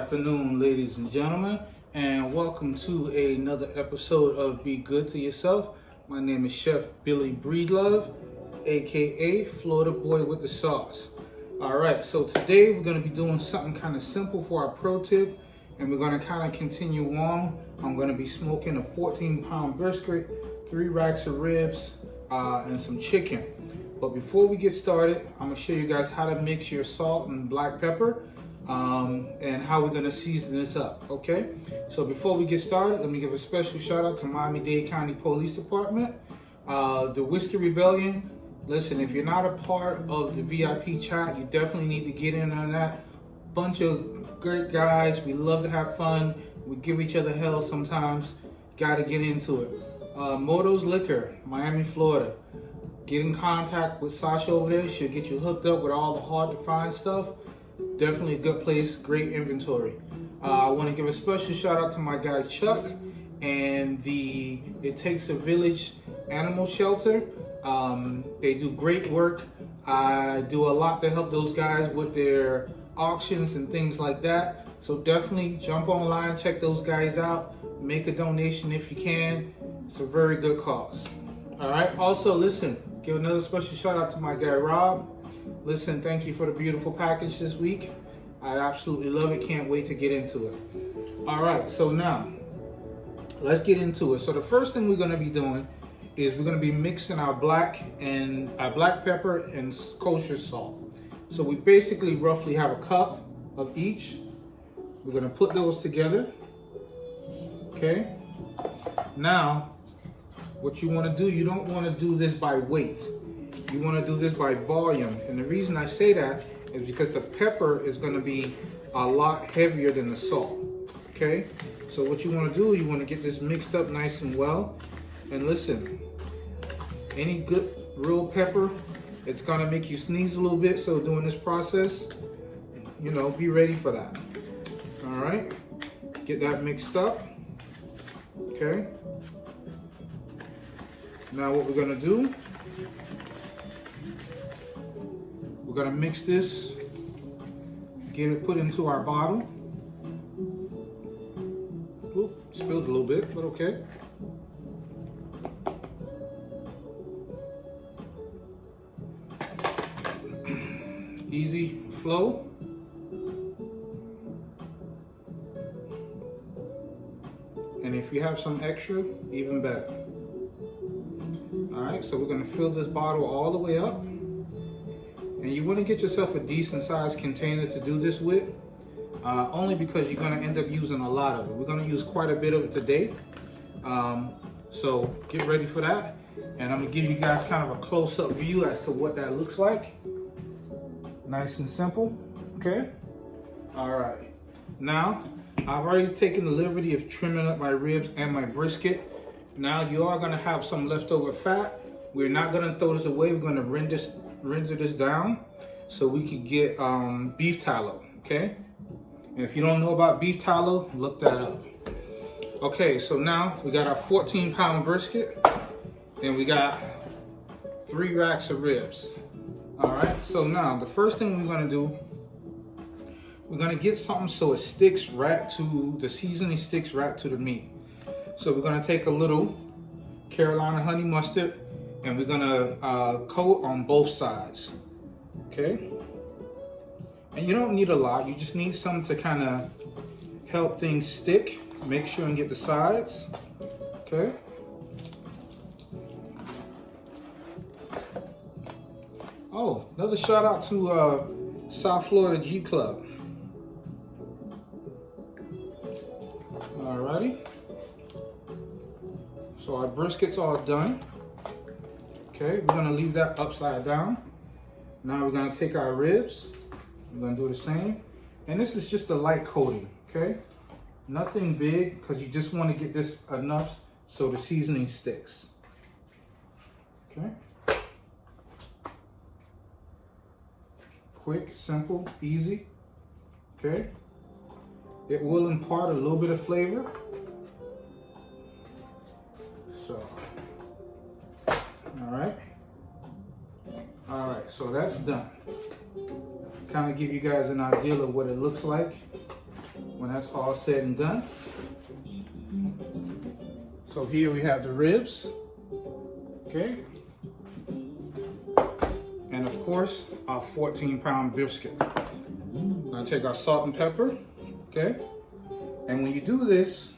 afternoon, ladies and gentlemen, and welcome to another episode of Be Good to Yourself. My name is Chef Billy Breedlove, aka Florida Boy with the Sauce. All right, so today we're going to be doing something kind of simple for our pro tip, and we're going to kind of continue on. I'm going to be smoking a 14-pound brisket, 3 racks of ribs, and some chicken. But before we get started, I'm going to show you guys how to mix your salt and black pepper. And how we're gonna season this up, okay? So before we get started, let me give a special shout out to Miami-Dade County Police Department, the Whiskey Rebellion. Listen, if you're not a part of the VIP chat, you definitely need to get in on that. Bunch of great guys, we love to have fun. We give each other hell sometimes. Gotta get into it. Moto's Liquor, Miami, Florida. Get in contact with Sasha over there. She'll get you hooked up with all the hard to find stuff. Definitely a good place, great inventory. I want to give a special shout out to my guy Chuck and the It Takes a Village Animal Shelter. They do great work. I do a lot to help those guys with their auctions and things like that. So definitely jump online, check those guys out, make a donation if you can. It's a very good cause. All right. Also, listen, give another special shout out to my guy Rob. Listen, thank you for the beautiful package this week. I absolutely love it. Can't wait to get into it. All right, so now let's get into it. So the first thing we're going to be doing is we're going to be mixing our black pepper and kosher salt. So we basically roughly have a cup of each. We're going to put those together. Okay. Now, what you want to do, you don't want to do this by weight. You want to do this by volume, and the reason I say that is because the pepper is going to be a lot heavier than the salt. Okay, so what you want to do, you want to get this mixed up nice and well. And listen, any good real pepper, it's going to make you sneeze a little bit, so during this process, you know, be ready for that. All right, get that mixed up. Okay, now what we're going to do, we're gonna mix this, get it put into our bottle. Oop, spilled a little bit, but okay. Easy flow. And if you have some extra, even better. All right, so we're gonna fill this bottle all the way up. And you want to get yourself a decent sized container to do this with, only because you're going to end up using a lot of it. We're going to use quite a bit of it today. So get ready for that. And I'm going to give you guys kind of a close-up view as to what that looks like. Nice and simple, okay? All right. Now, I've already taken the liberty of trimming up my ribs and my brisket. Now you are going to have some leftover fat. We're not going to throw this away. We're going to render this down so we can get beef tallow, okay? And if you don't know about beef tallow, look that up. Okay, so now we got our 14-pound brisket and we got 3 racks of ribs. All right, so now the first thing we're gonna do, we're gonna get something so it sticks right to, the seasoning sticks right to the meat. So we're gonna take a little Carolina honey mustard and we're gonna coat on both sides, okay? And you don't need a lot, you just need some to kind of help things stick. Make sure and get the sides, okay? Oh, another shout out to South Florida G Club. Alrighty. So our brisket's all done. Okay, we're gonna leave that upside down. Now we're gonna take our ribs. We're gonna do the same. And this is just a light coating, okay? Nothing big, because you just wanna get this enough so the seasoning sticks. Okay? Quick, simple, easy, okay? It will impart a little bit of flavor. So, all right, so that's done. Kind of give you guys an idea of what it looks like. when that's all said and done. So here we have the ribs, okay? And of course, our 14-pound brisket. We're gonna take our salt and pepper, okay? And when you do this,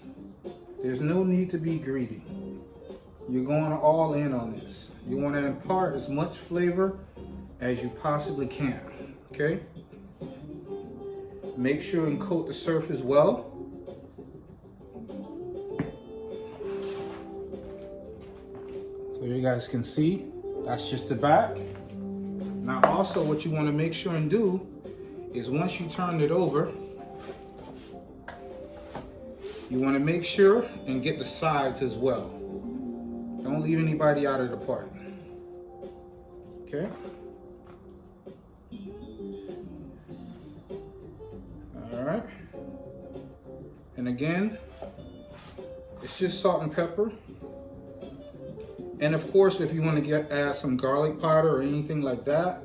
there's no need to be greedy. You're going all in on this. You wanna impart as much flavor as you possibly can, okay? Make sure and coat the surface well. So you guys can see, that's just the back. Now also what you want to make sure and do is once you turn it over, you want to make sure and get the sides as well. Don't leave anybody out of the party. Okay? All right. And again, it's just salt and pepper. And of course, if you want to add some garlic powder or anything like that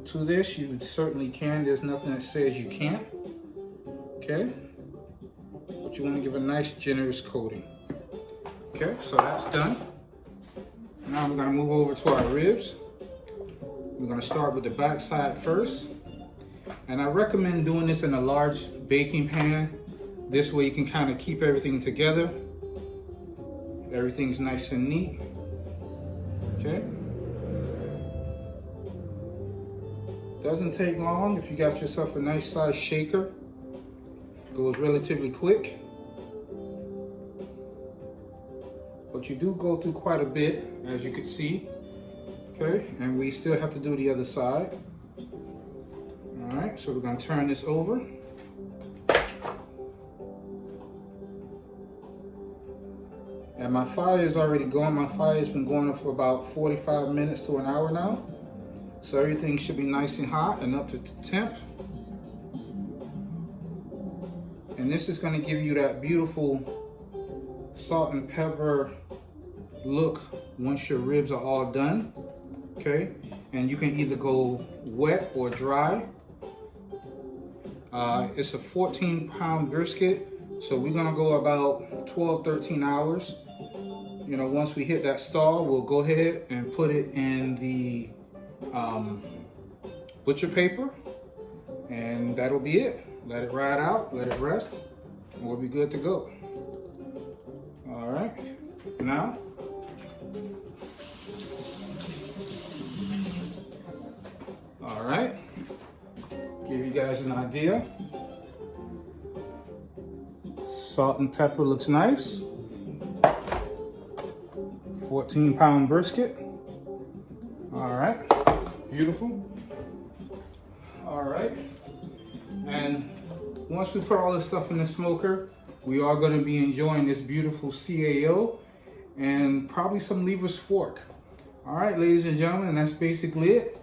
to this, you certainly can. There's nothing that says you can't. Okay? But you want to give a nice generous coating. Okay, so that's done. Now we're going to move over to our ribs. We're going to start with the back side first. And I recommend doing this in a large baking pan. This way you can kind of keep everything together. Everything's nice and neat. Okay. Doesn't take long if you got yourself a nice size shaker. Goes relatively quick. But you do go through quite a bit, as you can see. Okay, and we still have to do the other side. All right, so we're gonna turn this over. And my fire is already going. My fire has been going for about 45 minutes to an hour now. So everything should be nice and hot and up to temp. And this is going to give you that beautiful salt and pepper look once your ribs are all done. Okay, and you can either go wet or dry. It's a 14-pound brisket, so we're gonna go about 12-13 hours. You know, once we hit that stall, we'll go ahead and put it in the butcher paper, and that'll be it. Let it ride out, let it rest, and we'll be good to go. All right, now all right, give you guys an idea. Salt and pepper looks nice. 14-pound brisket. All right, beautiful. All right, and once we put all this stuff in the smoker, we are going to be enjoying this beautiful CAO and probably some Lever's fork. All right, ladies and gentlemen, and that's basically it.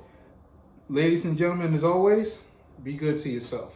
Ladies and gentlemen, as always, be good to yourself.